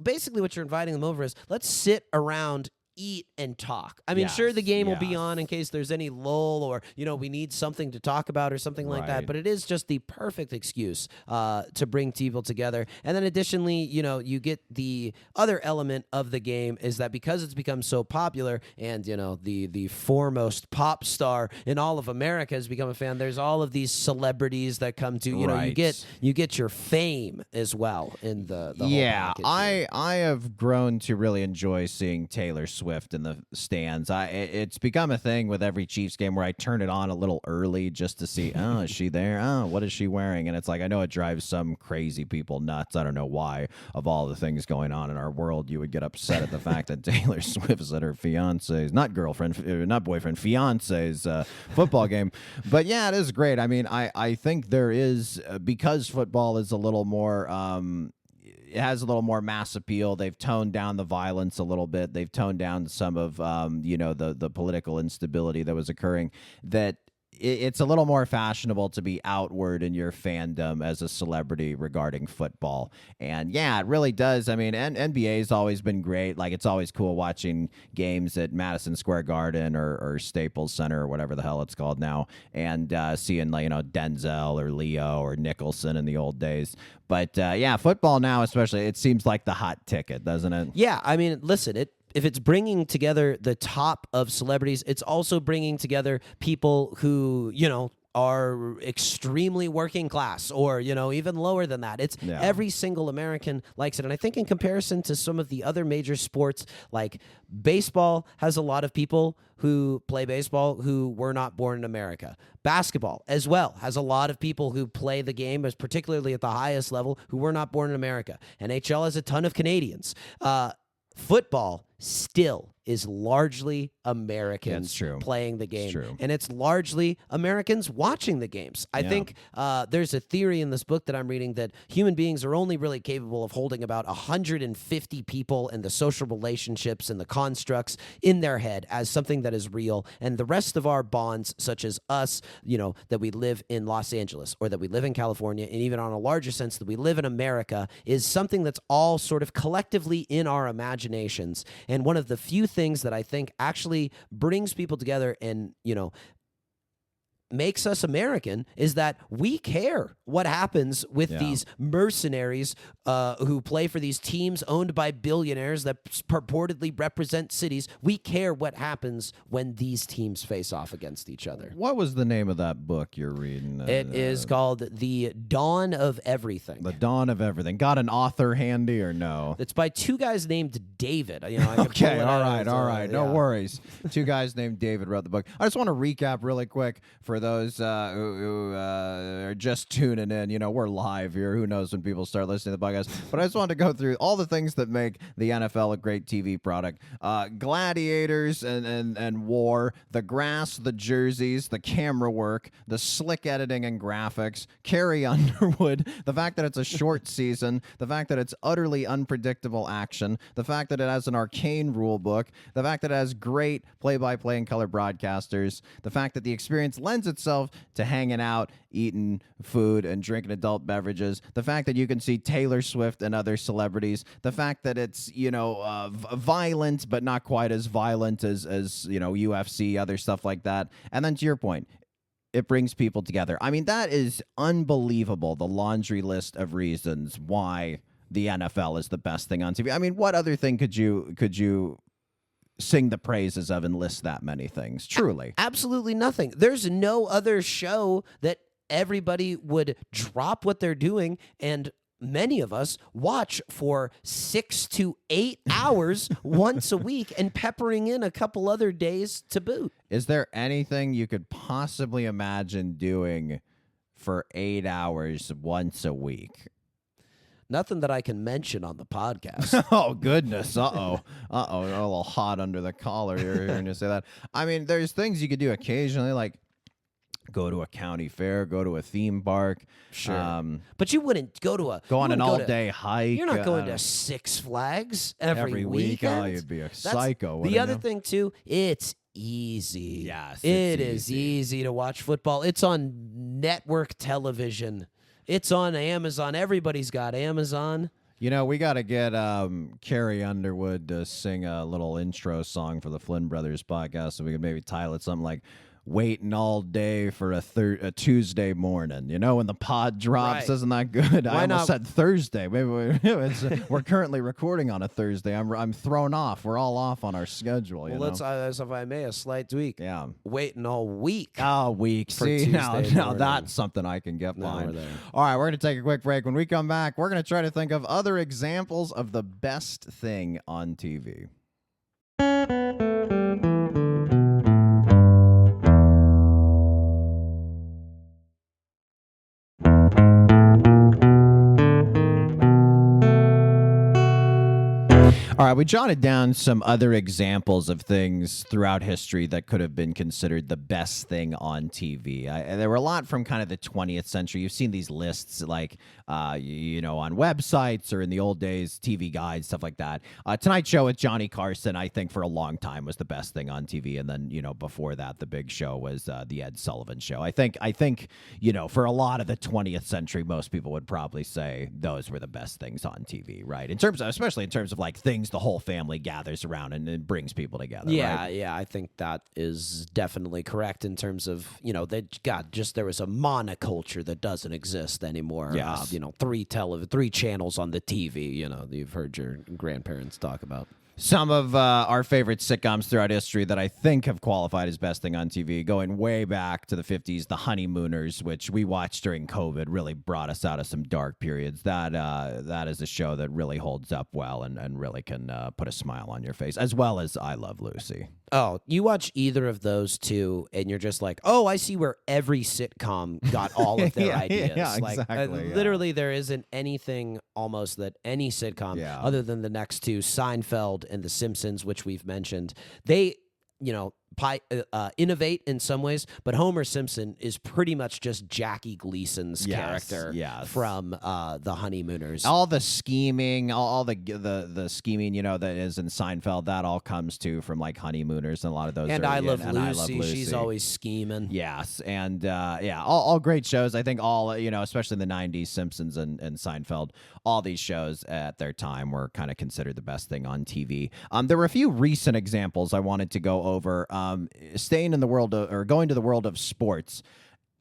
Basically what you're inviting them over is, let's sit around, eat, and talk. I mean, sure, the game will be on in case there's any lull, or we need something to talk about or something like that, but it is just the perfect excuse to bring people together. And then additionally, you get the other element of the game is that because it's become so popular, and the foremost pop star in all of America has become a fan, there's all of these celebrities that come to you get your fame as well in the whole package. I have grown to really enjoy seeing Taylor Swift in the stands. It's become a thing with every Chiefs game where I turn it on a little early just to see, oh, is she there? Oh, what is she wearing? And it's like, I know it drives some crazy people nuts. I don't know why. Of all the things going on in our world, you would get upset at the fact that Taylor Swift's at her fiance's, not boyfriend, fiance's football game. But yeah, it is great. I mean, I think there is, because football is a little more, it has a little more mass appeal. They've toned down the violence a little bit. They've toned down some of, the political instability that was occurring, that it's a little more fashionable to be outward in your fandom as a celebrity regarding football. And yeah, it really does. I mean, NBA has always been great. Like, it's always cool watching games at Madison Square Garden or Staples Center or whatever the hell it's called now, and seeing Denzel or Leah or Nicholson in the old days. But football now especially, it seems like the hot ticket, doesn't it? Yeah, I mean, listen, if it's bringing together the top of celebrities, it's also bringing together people who, are extremely working class, or, even lower than that. It's every single American likes it. And I think in comparison to some of the other major sports, like baseball has a lot of people who play baseball who were not born in America. Basketball as well has a lot of people who play the game, as particularly at the highest level, who were not born in America. NHL has a ton of Canadians. Football still is largely Americans playing the game. And it's largely Americans watching the games. I think there's a theory in this book that I'm reading that human beings are only really capable of holding about 150 people and the social relationships and the constructs in their head as something that is real. And the rest of our bonds, such as us, that we live in Los Angeles or that we live in California, and even on a larger sense that we live in America, is something that's all sort of collectively in our imaginations. And one of the few things that I think actually brings people together and, makes us American is that we care what happens with these mercenaries who play for these teams owned by billionaires that purportedly represent cities. We care what happens when these teams face off against each other. What was the name of that book you're reading? It is called The Dawn of Everything. The Dawn of Everything. Got an author handy or no? It's by two guys named David. Okay, all right. No worries. Two guys named David wrote the book. I just want to recap really quick for those who are just tuning in. We're live here. Who knows when people start listening to the podcast? But I just wanted to go through all the things that make the NFL a great TV product. Gladiators and war, the grass, the jerseys, the camera work, the slick editing and graphics, Carrie Underwood, the fact that it's a short season, the fact that it's utterly unpredictable action, the fact that it has an arcane rule book, the fact that it has great play-by-play and color broadcasters, the fact that the experience lends itself to hanging out, eating food, and drinking adult beverages, the fact that you can see Taylor Swift and other celebrities, the fact that it's, violent, but not quite as violent as UFC, other stuff like that. And then to your point, it brings people together. I mean, that is unbelievable, the laundry list of reasons why the NFL is the best thing on TV. I mean, what other thing could you sing the praises of and list that many things? Truly. Absolutely nothing. There's no other show that everybody would drop what they're doing and many of us watch for 6 to 8 hours once a week and peppering in a couple other days to boot. Is there anything you could possibly imagine doing for 8 hours once a week? Nothing that I can mention on the podcast. Oh, goodness. Uh-oh. Uh-oh. A little hot under the collar here hearing you say that. I mean, there's things you could do occasionally, like go to a county fair, go to a theme park. Sure. But you wouldn't go to go on an all-day hike. You're not going to Six Flags every weekend. Oh, you'd be a psycho. The other thing, too, it's easy. Yes, it is easy to watch football. It's on network television. It's on Amazon. Everybody's got Amazon. You know, we got to get Carrie Underwood to sing a little intro song for the Flynn Brothers podcast, so we could maybe title it something like "Waiting All Day for a Tuesday Morning." You know, when the pod drops, Right. Isn't that good? I almost not? said Thursday. Maybe we're currently recording on a Thursday. I'm thrown off. We're all off on our schedule. Well, you let's, know? as if I may, a slight tweak. Yeah. Waiting all week. Oh, week. For See, now Tuesday morning. that's something I can get Now behind. we're there. All right, we're going to take a quick break. When we come back, we're going to try to think of other examples of the best thing on TV. All right, we jotted down some other examples of things throughout history that could have been considered the best thing on TV. There were a lot from kind of the 20th century. You've seen these lists like, you know, on websites or in the old days, TV guides, stuff like that. Tonight Show with Johnny Carson, I think for a long time was the best thing on TV. And then, you know, before that, the big show was the Ed Sullivan Show. I think, you know, for a lot of the 20th century, most people would probably say those were the best things on TV, right? In terms of, especially in terms of like things the whole family gathers around and it brings people together. Yeah, right? yeah, I think that is definitely correct in terms of, you know, there was a monoculture that doesn't exist anymore. Yes. You know, three channels on the TV, you know, you've heard your grandparents talk about. Some of our favorite sitcoms throughout history that I think have qualified as best thing on TV, going way back to the 50s, The Honeymooners, which we watched during COVID, really brought us out of some dark periods. That is a show that really holds up well and really can put a smile on your face, as well as I Love Lucy. Oh, you watch either of those two, and you're just like, oh, I see where every sitcom got all of their ideas. Yeah, like, exactly. Yeah. Literally, there isn't anything almost that any sitcom, Yeah. other than the next two, Seinfeld and The Simpsons, which we've mentioned, they, you know, innovate in some ways, but Homer Simpson is pretty much just Jackie Gleason's character from The Honeymooners. All the scheming, all the scheming, you know, that is in Seinfeld, that all comes from like Honeymooners and a lot of those. And are, I yeah, Love and I Love Lucy. Lucy. She's always scheming. Yes, and all great shows. I think all, you know, especially in the 90s, Simpsons and Seinfeld, all these shows at their time were kind of considered the best thing on TV. There were a few recent examples I wanted to go over. Staying in the world or going to the world of sports.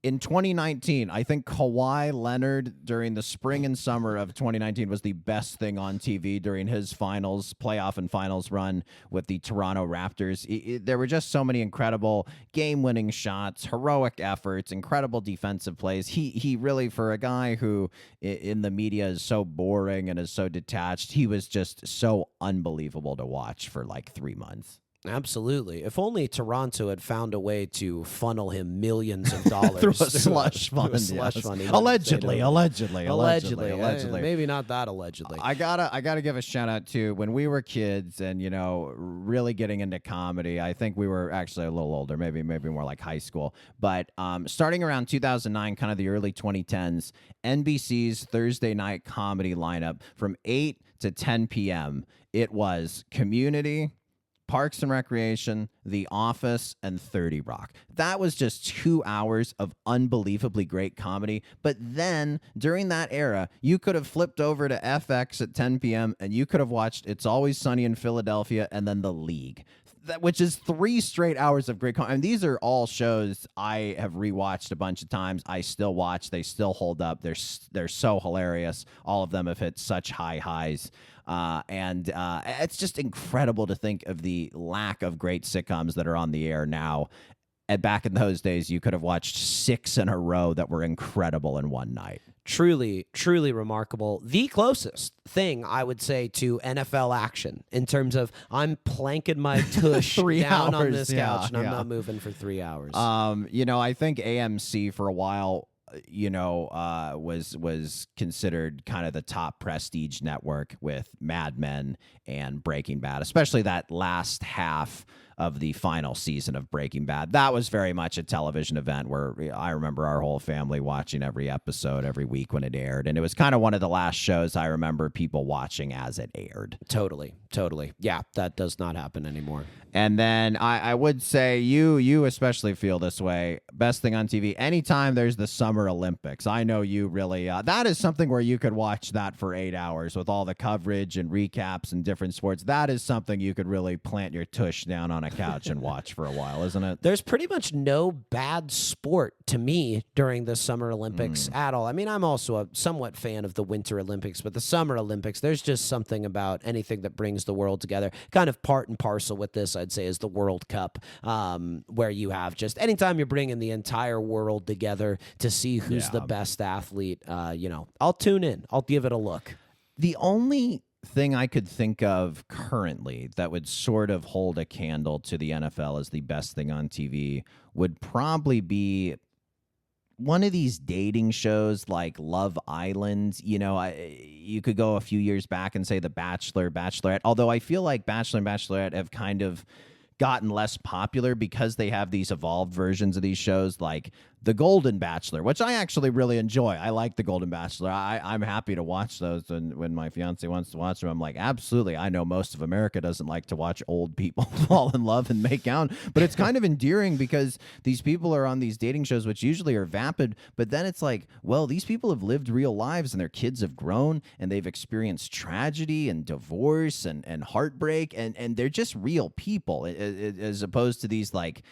In 2019, I think Kawhi Leonard during the spring and summer of 2019 was the best thing on TV during his playoff and finals run with the Toronto Raptors. There were just so many incredible game-winning shots, heroic efforts, incredible defensive plays. He really, for a guy who in the media is so boring and is so detached, he was just so unbelievable to watch for like 3 months. Absolutely. If only Toronto had found a way to funnel him millions of dollars through a slush fund. Allegedly. Maybe not that allegedly. I gotta give a shout out to when we were kids and, you know, really getting into comedy. I think we were actually a little older, maybe more like high school. But starting around 2009, kind of the early 2010s, NBC's Thursday night comedy lineup from 8 to 10 p.m. It was Community, Parks and Recreation, The Office, and 30 Rock. That was just 2 hours of unbelievably great comedy. But then, during that era, you could have flipped over to FX at 10 p.m. and you could have watched It's Always Sunny in Philadelphia and then The League. which is 3 straight hours of great content. And these are all shows I have rewatched a bunch of times. I still watch. They still hold up. They're so hilarious. All of them have hit such high highs. And it's just incredible to think of the lack of great sitcoms that are on the air now. And back in those days, you could have watched 6 in a row that were incredible in one night. Truly, truly remarkable. The closest thing I would say to NFL action in terms of I'm planking my tush 3 down on hours, this yeah, couch and I'm yeah. not moving for 3 hours. I think AMC for a while, was considered kind of the top prestige network with Mad Men and Breaking Bad, especially that last half of the final season of Breaking Bad. That was very much a television event where I remember our whole family watching every episode every week when it aired. And it was kind of one of the last shows I remember people watching as it aired. Totally. Yeah, that does not happen anymore. And then I would say you especially feel this way. Best thing on TV, anytime there's the Summer Olympics. I know you really, that is something where you could watch that for 8 hours with all the coverage and recaps and different sports. That is something you could really plant your tush down on a couch and watch for a while, isn't it? There's pretty much no bad sport to me during the Summer Olympics at all. I mean, I'm also a somewhat fan of the Winter Olympics, but the Summer Olympics, there's just something about anything that brings the world together. Kind of part and parcel with this, I'd say, is the World Cup, where you have just anytime you're bringing the entire world together to see who's the best athlete, I'll tune in. I'll give it a look. The only thing I could think of currently that would sort of hold a candle to the NFL as the best thing on TV would probably be one of these dating shows like Love Island. You could go a few years back and say The Bachelor, Bachelorette, although I feel like Bachelor and Bachelorette have kind of gotten less popular because they have these evolved versions of these shows like The Golden Bachelor, which I actually really enjoy. I like The Golden Bachelor. I'm happy to watch those when my fiance wants to watch them. I'm like, absolutely. I know most of America doesn't like to watch old people fall in love and make out, but it's kind of endearing because these people are on these dating shows, which usually are vapid, but then it's like, well, these people have lived real lives and their kids have grown and they've experienced tragedy and divorce and heartbreak, and they're just real people as opposed to these birthed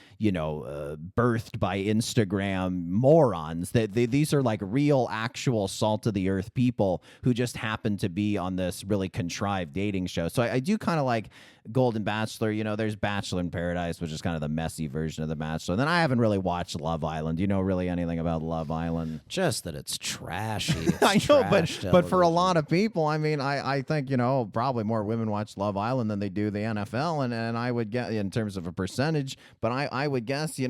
by Instagram morons. These are like real, actual salt of the earth people who just happen to be on this really contrived dating show. So I do kind of like Golden Bachelor. There's Bachelor in Paradise, which is kind of the messy version of The Bachelor. Then I haven't really watched Love Island. Do you know really anything about Love Island? Just that it's trashy. I know, but for a lot of people, I mean, I think, probably more women watch Love Island than they do the NFL, and I would get in terms of a percentage, but I would guess, the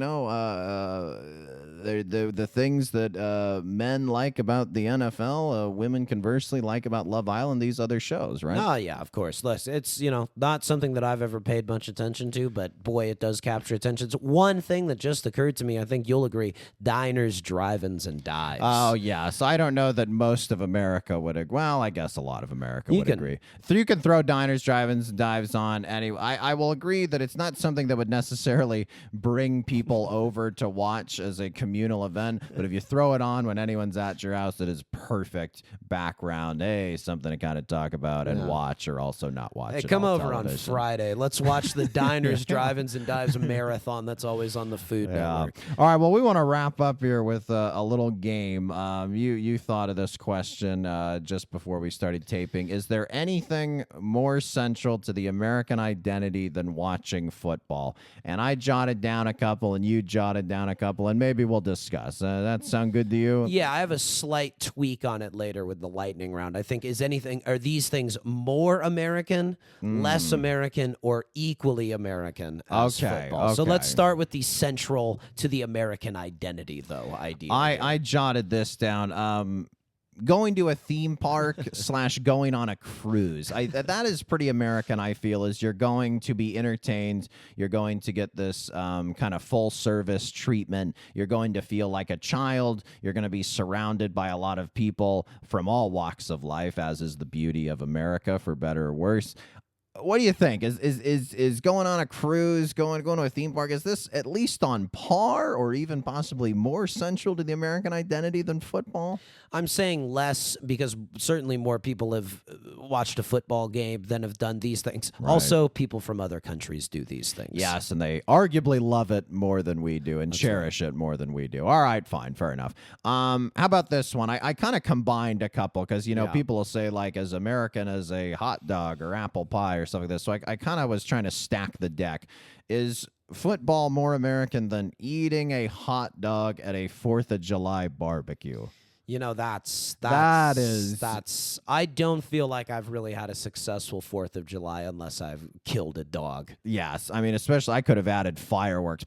things that men like about the NFL, women conversely like about Love Island, these other shows, right? Oh, yeah, of course. Listen, it's, not something that I've ever paid much attention to, but boy, it does capture attention. It's one thing that just occurred to me, I think you'll agree, diners, drive-ins, and dives. Oh, yeah. So I don't know that most of America would agree. Well, I guess a lot of America would agree. You can throw diners, drive-ins, and dives on. Anyway, I will agree that it's not something that would necessarily bring people over to watch as a communal event, but if you throw it on when anyone's at your house, it is perfect background. Hey, something to kind of talk about and watch, or also not watch. Hey, come over on Friday. Let's watch the diners, drive-ins, and dives marathon. That's always on the Food Network. All right. Well, we want to wrap up here with a little game. You thought of this question just before we started taping. Is there anything more central to the American identity than watching football? And I jotted down a couple, and you jotted down a couple, and maybe we'll discuss. That sound good to you? Yeah, I have a slight tweak on it later with the lightning round. I think are these things more American, less American, or equally American as football? So let's start with the central to the American identity, though, idea. I jotted this down. Going to a theme park / going on a cruise. That is pretty American, I feel, is you're going to be entertained. You're going to get this kind of full service treatment. You're going to feel like a child. You're going to be surrounded by a lot of people from all walks of life, as is the beauty of America, for better or worse. what do you think? Is going on a cruise, going to a theme park, is this at least on par or even possibly more central to the American identity than football? I'm saying less because certainly more people have watched a football game than have done these things. Right. Also, people from other countries do these things. Yes, and they arguably love it more than we do and cherish it more than we do. All right, fine, fair enough. How about this one? I kind of combined a couple because, you know, people will say, like, as American as a hot dog or apple pie or something like this. So I kind of was trying to stack the deck. Is football more American than eating a hot dog at a 4th of July barbecue? You know, that's I don't feel like I've really had a successful 4th of July unless I've killed a dog. Yes, I mean, especially I could have added fireworks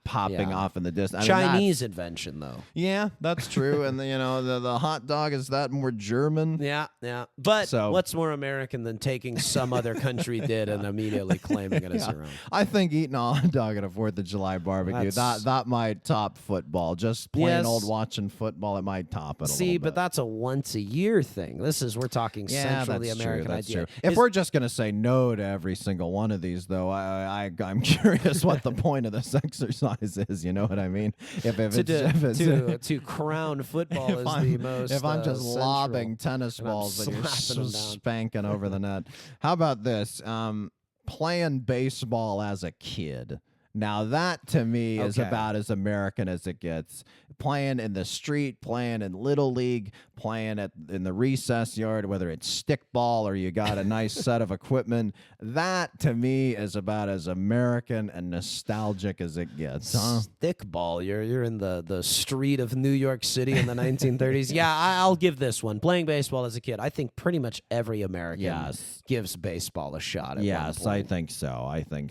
popping off in the distance. Chinese invention, though. Yeah, that's true. And you know, the hot dog, is that more German? Yeah. But what's more American than taking some other country did and immediately claiming it as your own? I think eating a hot dog at a 4th of July barbecue, that might top football. Just plain old watching football, it might top it a little bit. But that's a once a year thing. We're talking central the American idea. If we're just going to say no to every single one of these, though, I'm curious what the point of this exercise is. You know what I mean? To crown football is the most. If I'm just lobbing tennis balls and you're spanking over the net. How about this? Playing baseball as a kid. Now, that to me is about as American as it gets. Playing in the street, playing in Little League, playing in the recess yard, whether it's stickball or you got a nice set of equipment. That to me is about as American and nostalgic as it gets. Huh? Stickball. You're in the street of New York City in the 1930s. Yeah, I'll give this one. Playing baseball as a kid. I think pretty much every American gives baseball a shot. At one point. I think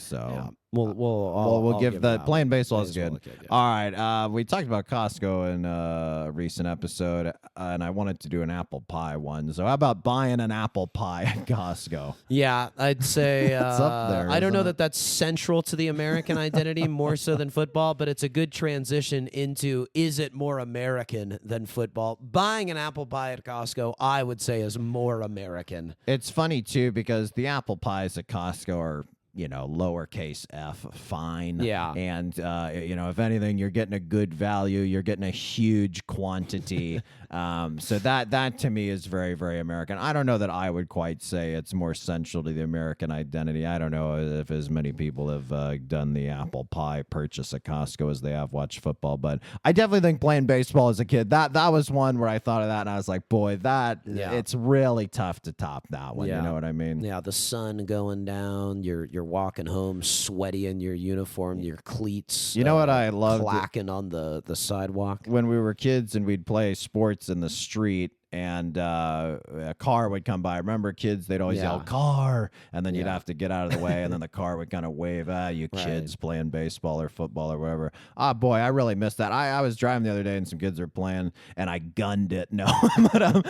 so. Yeah. We'll give the playing baseball is good. All right. We talked about Costco in a recent episode, and I wanted to do an apple pie one. So how about buying an apple pie at Costco? Yeah, I'd say it's up there, I don't know that that's central to the American identity more so than football, but it's a good transition into, is it more American than football? Buying an apple pie at Costco, I would say, is more American. It's funny, too, because the apple pies at Costco are, you know, lowercase f, fine. Yeah. And, you know, if anything, you're getting a good value. You're getting a huge quantity. So that to me is very, very American. I don't know that I would quite say it's more central to the American identity. I don't know if as many people have done the apple pie purchase at Costco as they have watched football. But I definitely think playing baseball as a kid, that was one where I thought of that and I was like, boy, it's really tough to top that one. You know what I mean? Yeah, the sun going down, you're walking home sweaty in your uniform, your cleats. You know what I loved? Clacking on the sidewalk. When we were kids and we'd play sports in the street and a car would come by. I remember kids, they'd always yell, car, and then you'd have to get out of the way, and then the car would kind of wave, you kids playing baseball or football or whatever. Boy, I really missed that. I was driving the other day, and some kids were playing, and I gunned it. No, but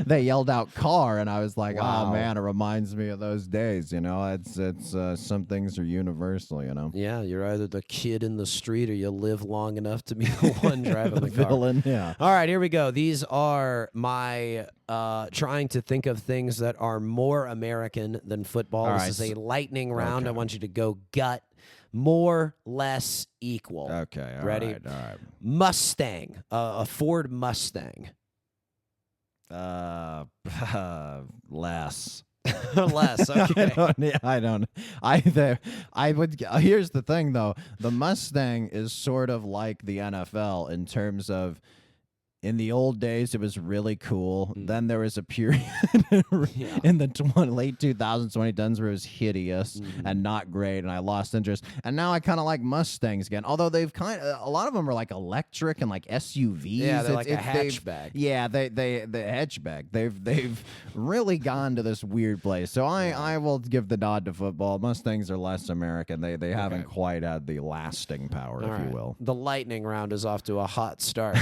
they yelled out car, and I was like, oh, man, it reminds me of those days, you know? It's some things are universal, you know? Yeah, you're either the kid in the street or you live long enough to be the one driving the car. Villain, yeah. All right, here we go. These are my trying to think of things that are more American than football. This is a lightning round. Okay. I want you to go gut. More, less, equal. Okay. Ready? All right. Mustang. A Ford Mustang. Less. Less. Okay. I would. Here's the thing, though. The Mustang is sort of like the NFL in terms of, in the old days, it was really cool. Then there was a period in the late 2000s, 2010s where it was hideous and not great, and I lost interest. And now I kind of like Mustangs again, although they've a lot of them are like electric and like SUVs. Yeah, they're like a hatchback. Yeah, the hatchback. They've really gone to this weird place. So I will give the nod to football. Mustangs are less American. They haven't quite had the lasting power, if you will. The lightning round is off to a hot start.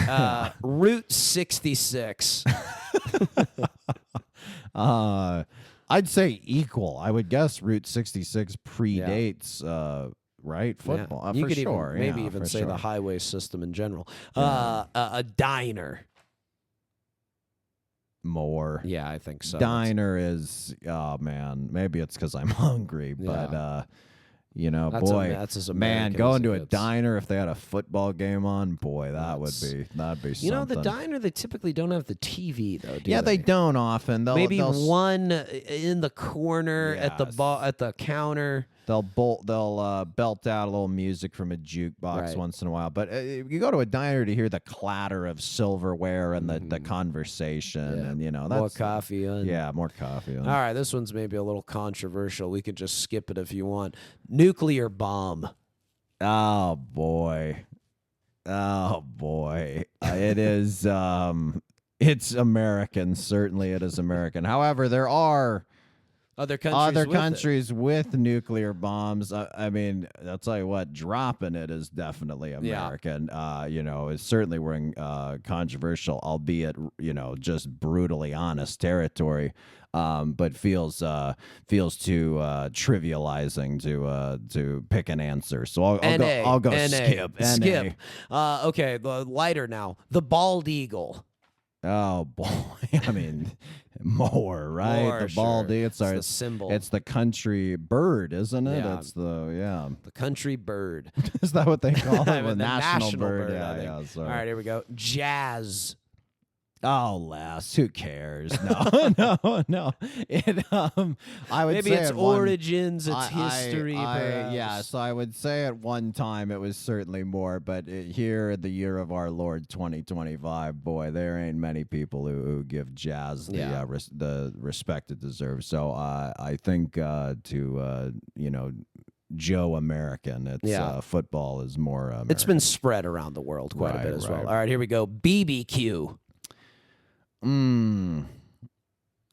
Route 66. I'd say equal. I would guess Route 66 predates right? Football. You for could sure. maybe even say the highway system in general. A diner. More. Yeah, I think so. Diner is, oh man, maybe it's because I'm hungry, but you know, That's boy, that's as man, American going as to it a gets. diner if they had a football game on, boy, that'd be something. You know, the diner, they typically don't have the TV though. Do yeah, they they don't often. Maybe one in the corner at the Yes. at the counter. They'll belt out a little music from a jukebox Right. once in a while. But you go to a diner to hear the clatter of silverware and the conversation, and you know that's More coffee. Yeah, more coffee. All right, this one's maybe a little controversial. We could just skip it if you want. Nuclear bomb. Oh boy. It is. It's American. Certainly, it is American. However, there are Other countries. with it. countries with nuclear bombs. I mean, I'll tell you what, dropping it is definitely American. You know, it's certainly we're in controversial, albeit, you know, just brutally honest territory. But feels too trivializing to pick an answer. So I'll go NA. skip. NA. Skip. Okay, the lighter now. The bald eagle. Oh boy, I mean, more right? More, The bald sure. eagle. It's the symbol. It's the country bird, isn't it? Yeah. It's the The country bird. Is that what they call it? The The national bird. I Yeah, think. yeah. Sorry. All right, here we go. Jazz. Oh, Les, who cares? No. It, I would Maybe say its at one- origins, its history. yeah, perhaps. so I would say at one time it was certainly more, but here in the year of our Lord 2025, boy, there ain't many people who give jazz the respect it deserves. So I think to you know, Joe American, it's football is more American. It's been spread around the world quite a bit as well. Right. All right, here we go. BBQ.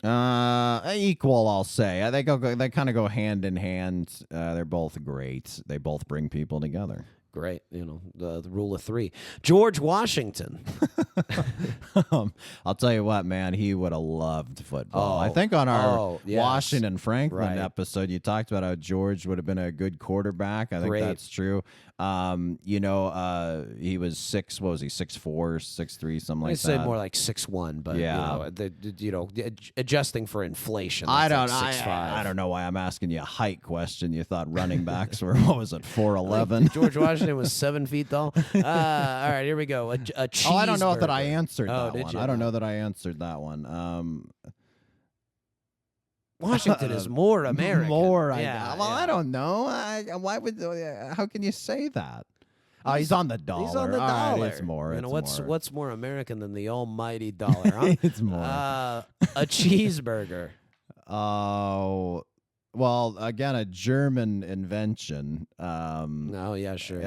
Equal, I'll say. They kind of go hand in hand. They're both great. They both bring people together. Great. You know, the rule of three. George Washington. I'll tell you what, man, he would have loved football. I Oh, think on our yes. Washington Franklin Right. episode, you talked about how George would have been a good quarterback. I think Great. that's true. You know, he was 6'4", 6'3", something like I that. say more like 6'1", but Yeah. you know, adjusting for inflation. I That's don't. like 6'5". I don't know why I'm asking you a height question. You thought running backs were what was it, 4'11"? George Washington was 7 feet tall. All right, here we go. A cheeseburger. Oh, I don't know that I answered Oh, that did one. you? I don't know that I answered that one. Washington is more American. More, yeah, well, yeah. I don't know. Why would? How can you say that? Oh, he's on the dollar. He's on the All right, dollar. it's more. You know, it's more. what's more American than the almighty dollar? Huh? It's more. A cheeseburger. Oh, well, again, a German invention. Oh yeah, sure.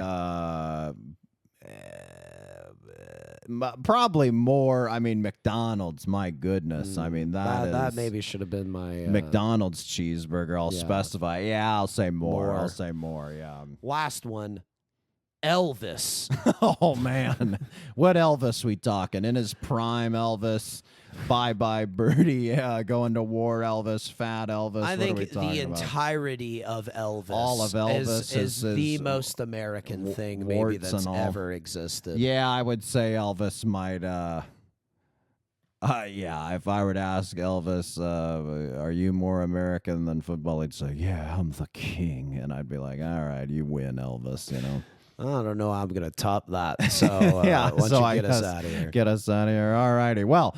Probably more. I mean, McDonald's. My goodness. I mean, that maybe should have been my McDonald's cheeseburger. I'll yeah. specify. Yeah, I'll say more. More. I'll say more. Yeah. last one. Elvis. Oh man, what Elvis we talking? In his prime, Elvis. Bye bye Birdie. Going to war, Elvis. Fat Elvis. I What think are we talking the about? entirety of Elvis, All of Elvis is the is most American thing maybe warts that's and all. ever existed. Yeah, I would say Elvis might. Yeah, if I were to ask Elvis, are you more American than football? He'd say, yeah, I'm the king. And I'd be like, all right, you win, Elvis, you know. I don't know how I'm gonna top that. So Yeah, why don't so you I get us guess out of here? Get us out of here. All righty. Well,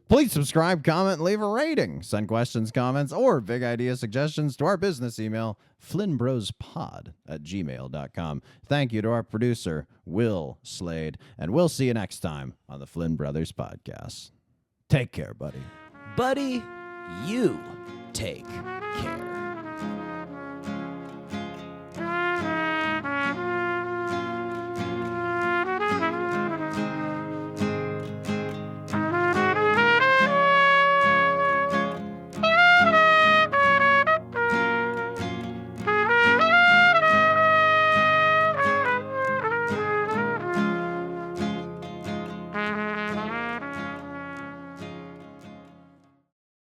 please subscribe, comment, and leave a rating. Send questions, comments, or big idea suggestions to our business email, flynnbrospod@gmail.com. Thank you to our producer, Will Slade, and we'll see you next time on the Flynn Brothers Podcast. Take care, buddy. Buddy, you take care.